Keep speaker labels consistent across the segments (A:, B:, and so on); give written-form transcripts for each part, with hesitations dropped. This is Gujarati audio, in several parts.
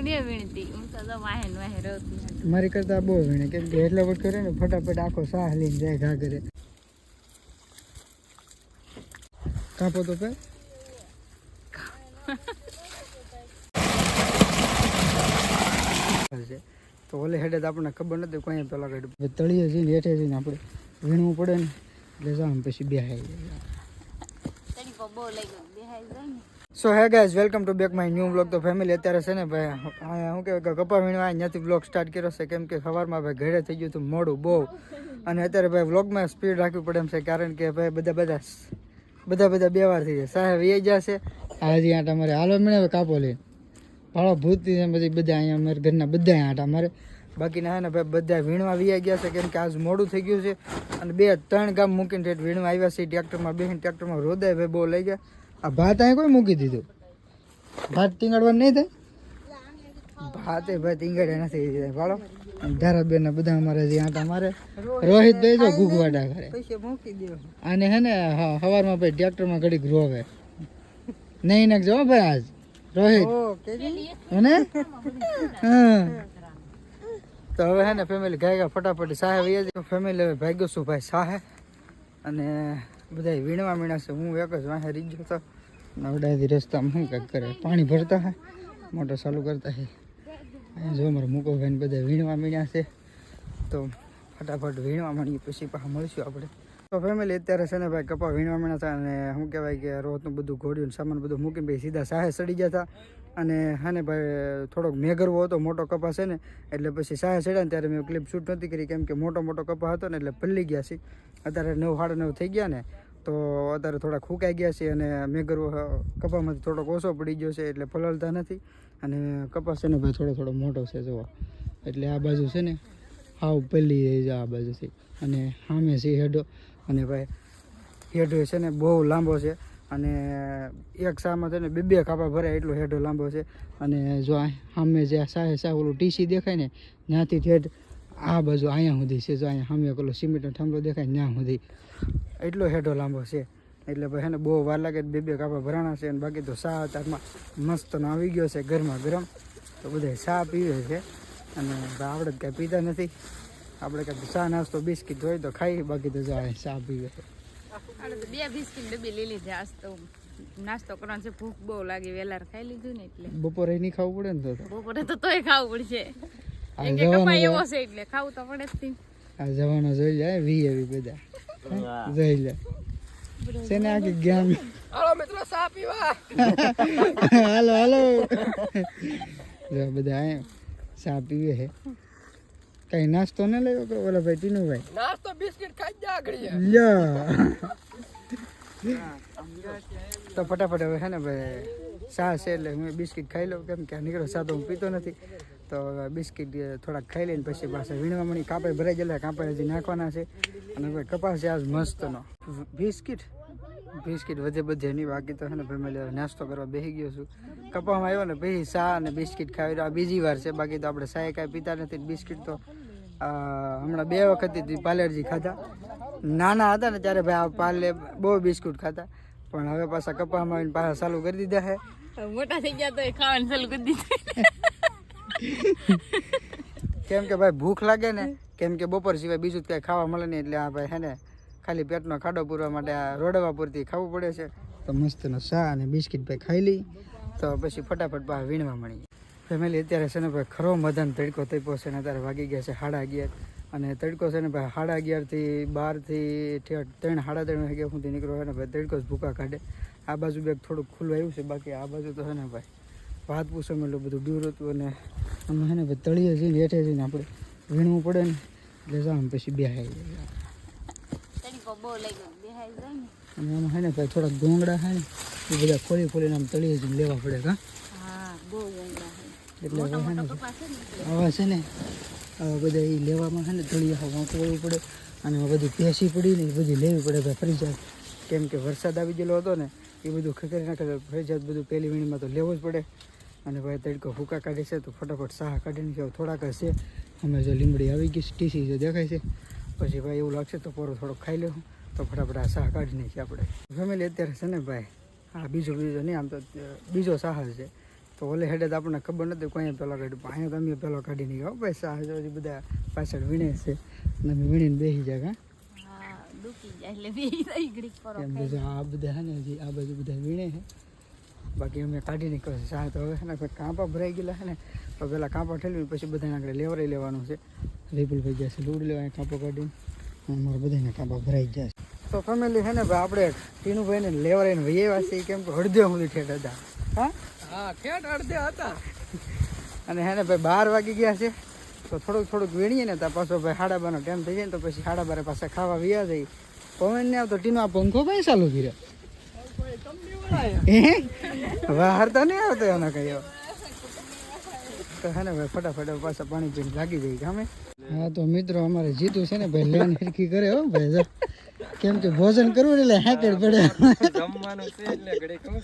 A: નહીં વીણતી, હું તો વાહે વાહે રહતી.
B: મારી કરતા બહુ વીણે, કેમ કે એટલો વખત કરે ને ફટાફટ આખો સાહ લઈને જાય ઘા કરે. કાપો તો પે તો ઓલે હેડે તો આપણને ખબર નથી કોઈ પેલા હેડ તળીએ જઈને હેઠે જઈને આપણે વીણવું પડે ને એટલે જામ પછી બેહાઈ જાય. So hey guys, welcome to back my new vlog. તો ફેમિલી અત્યારે છે ને ભાઈ શું કહેવાય કપા વીણવા અહીંયાથી વ્લોગ સ્ટાર્ટ કર્યો છે, કેમ કે સવારમાં ભાઈ ઘરે થઈ ગયું હતું મોડું બહુ, અને અત્યારે ભાઈ વ્લોગમાં સ્પીડ રાખવી પડે એમ છે, કારણ કે ભાઈ બધા બે વાર થઈ જાય. સાહેબ એ જશે હાજી આટા મારે હાલો મળે કાપો લઈને ભાડો ભૂતથી છે પછી બધા અહીંયા અમારા ઘરના બધા આટા મારે. બાકીના હે ને ભાઈ બધા વીણવા વી ગયા છે, કેમ કે આજ મોડું થઈ ગયું છે અને 2-3 ગામ મૂકીને વીણવા આવ્યા છે. ટ્રેક્ટરમાં બેસીને ટ્રેક્ટરમાં રોદાય ભાઈ બહુ લઈ ગયા. આ ભાત અહીં કોઈ મૂકી દીધું, ભાત ટીંગાડવાનું નહીં થાય. ભાત એ ભાઈ ટીંગાડે નથી ભાડો. ધારાબેન બધા અમારે જે આટા મારે રોહિતભાઈ જો ગુગવાડા કરે આને હે ને સવારમાં ભાઈ ટ્રેક્ટરમાં ઘડીક રોવે નહીં નાખજો ભાઈ આજ રોહિત હે હા. તો હવે હે ને ફેમિલી ગાય ફટાફટ સાહે ફેમિલી હવે ભાગ્યો છું ભાઈ સાહે, અને બધા વીણવા મીણા છે. હું એક જ વાહે રીત ગયો હતો. નવડાથી રસ્તામાં શું કંઈક કરે, પાણી ભરતા હે, મોટર ચાલુ કરતા હે. અહીંયા જો અમારે મૂકો ભાઈ બધા વીણવા મીણ્યા છે. તો ફટાફટ વીણવા માંડીએ પછી પાછા મળીશું આપણે. તો ફેમિલી અત્યારે છે ને ભાઈ કપા વીણવા મીણા હતા, અને શું કહેવાય કે રોજનું બધું ઘોડ્યું સામાન બધું મૂકીને ભાઈ સીધા સાહે ચડી ગયા હતા. અને હા ને ભાઈ થોડોક મેઘરવો હતો, મોટો કપા છે ને, એટલે પછી સાહે ચડ્યા ને ત્યારે મેં ક્લિપ શૂટ નથી કરી, કેમ કે મોટો કપા હતો ને એટલે પલ્લી ગયા છે. અત્યારે 9-9:30 થઈ ગયા ને, તો અત્યારે થોડા ખૂંકાઈ ગયા છે, અને મેઘરવો કપામાંથી થોડોક ઓછો પડી ગયો છે એટલે પલળતા નથી. અને કપાસ છે ને ભાઈ થોડો મોટો છે જોવા, એટલે આ બાજુ છે ને હાવ પલ્લી જાય આ બાજુથી. અને સામે છે હેડો, અને ભાઈ હેડો છે ને બહુ લાંબો છે, અને એક સામાં છે ને 2 કાપા ભરાય એટલો હેડો લાંબો છે. અને જો સામે જે સાહે ઓલું ટીસી દેખાય ને ત્યાંથી ઠેઠ આ બાજુ અહીંયા સુધી છે. જો અહીંયા સામે પેલો સિમેન્ટનો થાંભલો દેખાય ત્યાં સુધી એટલો હેડો લાંબો છે. એટલે ભાઈ એને બહુ વાર લાગે, 2 કાપા ભરાણા છે. અને બાકી તો ચા અત્યારમાં મસ્તનો આવી ગયો છે ગરમા ગરમ, તો બધા ચા પીવે છે. અને આપણે જ કાંઈ પીતા નથી, આપણે કાંઈ ચા નાસ્તો બિસ્કીટ હોય તો ખાઈ, બાકી તો જાય ચા પીવે છે.
A: 2 બિસ્કિટ ડબ્બી લઈ લીધી. આજ તો નાસ્તો કરવાનો છે, ભૂખ બહુ લાગી, વેલાર ખાઈ લીધું ને એટલે
B: બપોરે નહીં ખાવું પડે ને, તો
A: બપોરે તો તોય ખાવું પડશે. એવો છે એટલે ખાવું તો પડે જ.
B: આ જવાનો જોઈ જાય એવી બધા જોઈ લે છે ને આખી ગામ. હાલો મિત્રો ચા પીવા હાલો જો બધા આયા ચા પીવે છે. કઈ નાસ્તો ન લેવો કે ઓલા ભાઈ ટીનુભાઈ નાસ્તો બિસ્કિટ ખાઈ જા આગળ લ્યો. તો ફટાફટ હવે છે ને ભાઈ ચા છે એટલે હું બિસ્કિટ ખાઈ લઉં, કેમ કે નીકળો ચા તો હું પીતો નથી. તો બિસ્કિટ થોડાક ખાઈ લઈને પછી પાછા વીણવા મળી. કાપે ભરાઈ ગયેલા, કાપે હજી નાખવાના છે. અને ભાઈ કપાસ છે આજ મસ્તનો. બિસ્કિટ વધે નહીં, બાકી તો છે ને ફેમિલી નાસ્તો કરવા બેસી ગયો છું. કપામાં આવ્યો ને પછી ચા અને બિસ્કિટ ખાવી આ બીજી વાર છે, બાકી તો આપણે ચા કાંઈ પીતા નથી. બિસ્કિટ તો હમણાં 2 વખત પાર્લેજી ખાધા. નાના હતા ને ત્યારે ભાઈ આ પાર્લે બહુ બિસ્કુટ ખાતા, પણ હવે પાછા કપામાં આવીને પાછા ચાલુ કરી દીધા છે.
A: મોટા થઈ ગયા તો ખાવાનું ચાલુ કરી દીધું.
B: કેમ કે ભાઈ ભૂખ લાગે ને, કેમ કે બપોર સિવાય બીજું જ કાંઈ ખાવા મળે નહીં, એટલે આ ભાઈ હે ને ખાલી પેટનો ખાડો પૂરવા માટે આ રોડવા પૂરતી ખાવું પડે છે. તો મસ્તનો ચા અને બિસ્કિટ ભાઈ ખાઈ લઈ, તો પછી ફટાફટ બહાર વીણવા મળી. ફેમિલી અત્યારે છે ને ભાઈ ખરો મધાનો તડકો તપ્યો છે, ને અત્યારે વાગી ગયા છે 11:30. અને તડકો છે ને ભાઈ 11:30થી 12થી ઠેઠ 3-3:30 વાગ્યા સુધી નીકળ્યો છે ને ભાઈ. તડકો જ ભૂકા કાઢે. આ બાજુ બેગ થોડુંક ખુલ્લું આવ્યું છે, બાકી આ બાજુ તો છે ને ભાઈ ભાત પૂછો એટલું બધું દૂર હતું. અને અમે છે ને ભાઈ તળીએ જઈને હેઠે જઈને આપણે વીણવું પડે ને, એટલે જામ પછી બેહાઈ જાય. અને આમાં છે ને ભાઈ થોડાક ગોંગડા છે ને એ બધા ખોલીને આમ તળીએ જઈને લેવા પડે. એટલે હવે છે ને આવા બધા એ લેવામાં છે ને તળીએ વાંકવવું પડે, અને બધી પેસી પડી ને એ બધી લેવી પડે ભાઈ ફરજિયાત. કેમ કે વરસાદ આવી ગયેલો હતો ને એ બધું ખખરી નાખે તો ફરજિયાત બધું પહેલી વીણીમાં તો લેવું જ પડે. અને ભાઈ તડકો ભૂકા કાઢે છે, તો ફટાફટ સાહ કાઢીને ખાવ. થોડાક હશે અમે જો લીમડી આવી ગઈ ટીસી જો દેખાય છે, પછી ભાઈ એવું લાગશે તો પોરો થોડોક ખાઈ લેવું, તો ફટાફટ આ સાહ કાઢી નાખીએ આપણે. ફેમિલી અત્યારે છે ને ભાઈ આ બીજો નહીં, આમ તો બીજો સાહ છે, તો ઓલે હેડે તો આપણને ખબર નથી કોઈ પહેલાં કાઢ્યું અહીંયા તો અમે પહેલાં કાઢી નહીં ગયો ભાઈ સાહ જો બધા પાછળ વીણે છે અને અમે વીણીને બેસી જાય
A: હા દુખી જાય એટલે બેહી જાય ઘડીક પર
B: એમ બીજું આ બધા હે ને હજી આ બાજુ બધા વીણે છે બાકી અમે કાઢી નીકળે છે સાહ તો હવે છે ને કાંપા ભરાઈ ગયેલા છે ને તો પહેલાં કાંપા ઠેલવીને પછી બધાને આગળ લેવરાઈ લેવાનું છે વિપુલભાઈ જશે લૂડ લેવા કાંપો કાઢીને અમારે બધાને કાંપા ભરાઈ જશે તો ફેમિલી છે ને ભાઈ આપણે ટીનુભાઈને લેવરાઈને વહી આવ્યા છીએ કેમ કે અડધે સુધી ઠેઠ હતા હા ઠેઠ અડધે હતા અને હે ને ભાઈ 12 વાગી ગયા છે તો થોડુંક વીણીએ ને તો પાછો ભાઈ 12:30નો ટાઈમ થઈ જાય ને તો પછી 12:30 પાછા ખાવા વ્યા જઈએ પવન ને આવતો ટીનો આ પંખો ભાઈ ચાલુ કર્યો બહાર તો નહીં આવતો એનો કઈ તો હે ને ભાઈ ફટાફટ પાછા પાણી પીને લાગી જાય ગામે હા તો મિત્રો અમારે જીતું છે ને ભાઈ લેન હિરકી કરે હો ભાઈ કેમ કે ભોજન કરવું એટલે હાકડ પડે જમવાનું છે એટલે ઘડી કહું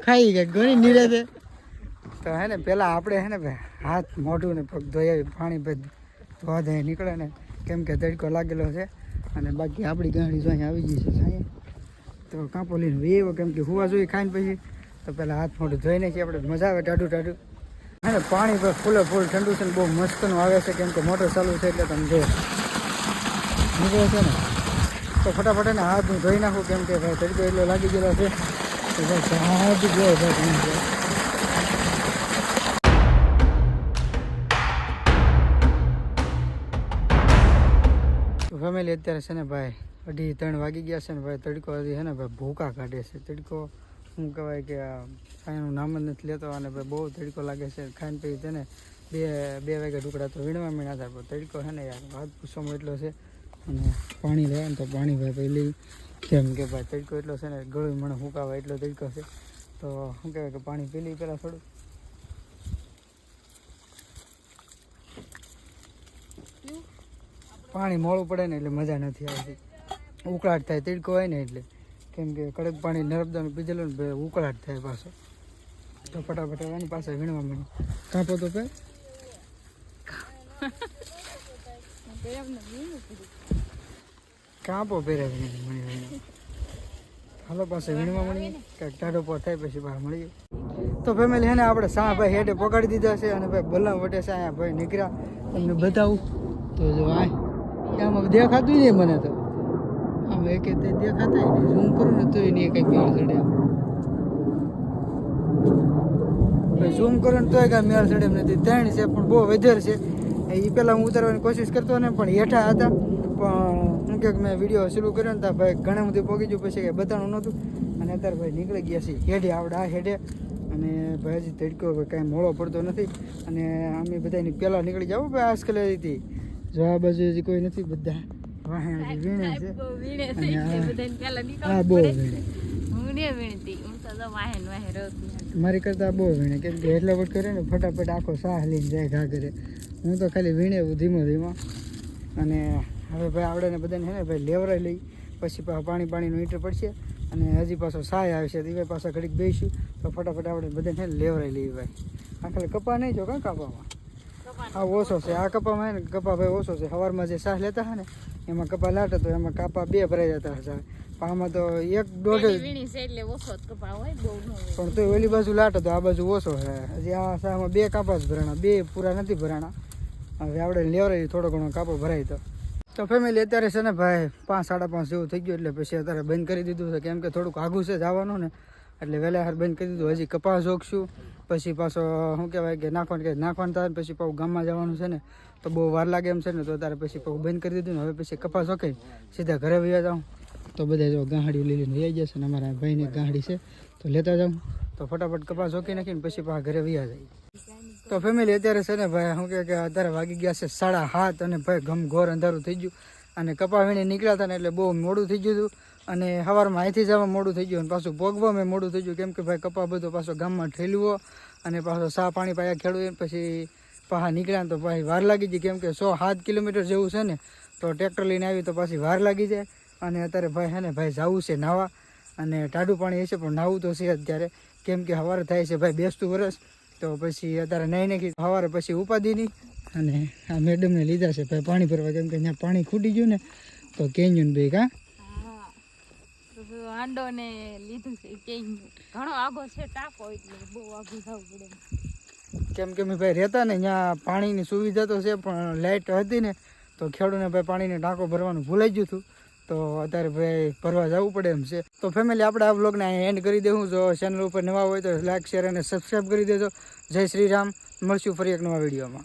B: ખાઈ કે ઘણી નિરાતે તો હે ને પેલા આપણે હે ને ભાઈ હાથ મોઢું ને પગ ધોઈ આવી પાણી ભાઈ ધોવા ધોઈ નીકળે ને કેમ કે તડકો લાગેલો છે અને બાકી આપણી ગાંડી જો અહીંયા આવી ગઈ છે સાંઈ તો કાંપો લઈને વેવો કેમ કે હુવા જોઈએ ખાઈને પછી તો પહેલાં હાથ મોઢું ધોઈને છીએ આપણે મજા આવે ટાઢું હે ને પાણી પર ફૂલે ફૂલ ઠંડુ છે ને બહુ મસ્તનું આવે છે કેમ કે મોટર ચાલુ છે એટલે તમે જો નીકળે છે ને તો ફટાફટ એને હાથ હું ધોઈ નાખું કેમ કે ભાઈ તડકો એટલો લાગી ગયેલો છે તો ભાઈ હાથ જો ભાઈ ફેમિલી અત્યારે છે ને ભાઈ 2:30 વાગી ગયા છે ને ભાઈ તડકો હજી છે ને ભાઈ ભૂકા કાઢે છે તડકો શું કહેવાય કે કાંઈનું નામ જ નથી લેતો અને ભાઈ બહુ તડકો લાગે છે ખાઈને પછી છે ને બે વાગે ઢુકડા તો વીણવા મીણા થાય પણ તડકો છે ને યાર વાત પૂછવામાં એટલો છે અને પાણી લેવા ને તો પાણી ભાઈ પહેલી કેમ કે ભાઈ તડકો એટલો છે ને ગળું મને ફૂંકાવા એટલો તડકો છે તો શું કહેવાય કે પાણી પી લઈ પહેલાં થોડું પાણી મોડું પડે ને એટલે મજા નથી આવતી ઉકળાટ થાય તડકો હોય ને એટલે કેમ કે કડક પાણી નર્મદાનું પીધેલું ને ઉકળાટ થાય પાછો તો ફટાફટ એની પાસે વીણવા માંડ્યું કાપો તો પે કાપો પહેરે મણી હાલો પાસે વીણવા મળી કાંઈક ટાઢો પર થાય પછી બહાર મળી તો ફેમિલી છે ને આપણે સા ભાઈ હેડે પકડી દીધા છે અને ભાઈ બલ્લા વટે છે અહીંયા ભાઈ નીકળ્યા તમને બતાવું તો જો આમાં દેખાતું નહીં મને તો આમ એક દેખાતા નહીં ઝૂમ કરું ને તો એની કંઈક મેળ ચડે ઝૂમ કરું ને તોય કાંઈ મેળ ચડે એમ નથી 3 છે પણ બહુ વધારે છે એ પહેલાં હું ઉતારવાની કોશિશ કરતો ને પણ હેઠા હતા પણ શું કે મેં વિડીયો શરૂ કર્યો ને ત્યાં ભાઈ ઘણા બધું પહોંચી ગયું પછી કંઈ બતાવવાનું નહોતું અને અત્યારે ભાઈ નીકળી ગયા છે હેડે આપણે આ હેડે અને ભાઈ હજી તડકો કાંઈ મોડો પડતો નથી અને અમે બધાની પહેલાં નીકળી જાવ ભાઈ આજકાલ હતી જો આ બાજુ હજી કોઈ નથી બધા વાહે હજી વીણે છે હા બહુ વીણે મારી કરતા બહુ વીણે કેમ કે એટલો વટ કરે ને ફટાફટ આખો સાહ લઈને જાય ઘા કરે હું તો ખાલી વીણે ધીમો અને હવે ભાઈ આવડે બધાને છે ને ભાઈ લેવરાઈ લઈ પછી પાણીનું હીટર પડશે અને હજી પાછો સાય આવશે તો એ પાછા ઘડીક બેસીશું તો ફટાફટ આપણે બધાને છે ને લેવરાઈ લઈએ ભાઈ આ ખાલી કપા નહીં જો કાં કાપામાં હા ઓછો છે આ કપામાં ને કપા ભાઈ ઓછો છે સવારમાં જે સાહ લેતા હોય ને એમાં કપા લાટે તો એમાં કાપા 2 ભરાઈ જતા હશે આમાં તો 1-1.5 પણ તો ઓલી બાજુ લાટે તો આ બાજુ ઓછો છે હજી આ સાહમાં 2 કાપા જ ભરાણા 2 પૂરા નથી ભરાણા હવે આપણે લેવરાઈ થોડો ઘણો કાપો ભરાય તો ફેમિલી અત્યારે છે ને ભાઈ 5-5:30 જેવું થઈ ગયું એટલે પછી અત્યારે બંધ કરી દીધું છે કેમ કે થોડુંક આઘું છે જવાનું ને એટલે વહેલા હાર બંધ કરી દીધું હજી કપાસ જોગશું પછી પાછો શું કહેવાય કે નાખવાનું થાય પછી પાછું ગામમાં જવાનું છે ને તો બહુ વાર લાગે એમ છે ને તો અત્યારે પછી પાછું બંધ કરી દીધું ને હવે પછી કપાસ ઓકે સીધા ઘરે વયા જાઉં તો બધા જો ગાંહડી લઈને વયા ગયા છે ને અમારા ભાઈને ગાંહડી છે તો લેતા જાઉં તો ફટાફટ કપાસ ઓકે નાખીને પછી પાછા ઘરે વયા જાય તો ફેમિલી અત્યારે છે ને ભાઈ શું કે અત્યારે વાગી ગયા છે 7:30 અને ભાઈ ઘમઘોર અંધારું થઈ ગયું અને કપા વીણી નીકળ્યા હતા ને એટલે બહુ મોડું થઈ ગયું હતું અને સવારમાં અહીંથી જવા મોડું થઈ ગયું અને પાછું ભોગવા મેં મોડું થઈ ગયું કેમ કે ભાઈ કપા બધો પાછો ગામમાં ઠેલવો અને પાછો સા પાણી પાયા ખેડવું પછી પાછા નીકળ્યા તો પાછી વાર લાગી ગઈ કેમ કે 107 કિલોમીટર જેવું છે ને તો ટ્રેક્ટર લઈને આવી તો પાછી વાર લાગી જાય અને અત્યારે ભાઈ છે ને ભાઈ જવું છે નાવા અને ટાઢું પાણી હશે પણ નાવું તો છે અત્યારે કેમ કે સવારે થાય છે ભાઈ બેસતું વરસ તો પછી અત્યારે નહીં નાખી સવારે પછી ઉપાધિ નહીં અને આ મેડમને લીધા છે ભાઈ પાણી ભરવા કેમ કે ત્યાં પાણી ખૂટી ગયું ને તો કેન્યું બે કાં
A: હાંડો ને લીધું છે કે ઘણો આગો છે ટાંકો એટલે બહુ આગું જવું પડે.
B: કેમ કે મેં ભાઈ રહેતા ને ત્યાં પાણીની સુવિધા તો છે પણ લાઇટ હતી ને તો ખેડૂને ભાઈ પાણીની ટાંકો ભરવાનું ભૂલાઈ ગયું હતું. તો અત્યારે ભાઈ ભરવા જવું પડે એમ છે. તો ફેમિલી આપણે આ વ્લોગને અહીં એન્ડ કરી દેવું. જો ચેનલ ઉપર નવા હોય તો લાઈક શેર અને સબસ્ક્રાઈબ કરી દેજો. જય શ્રી રામ. મળશું ફરી એક નવા વિડીયોમાં.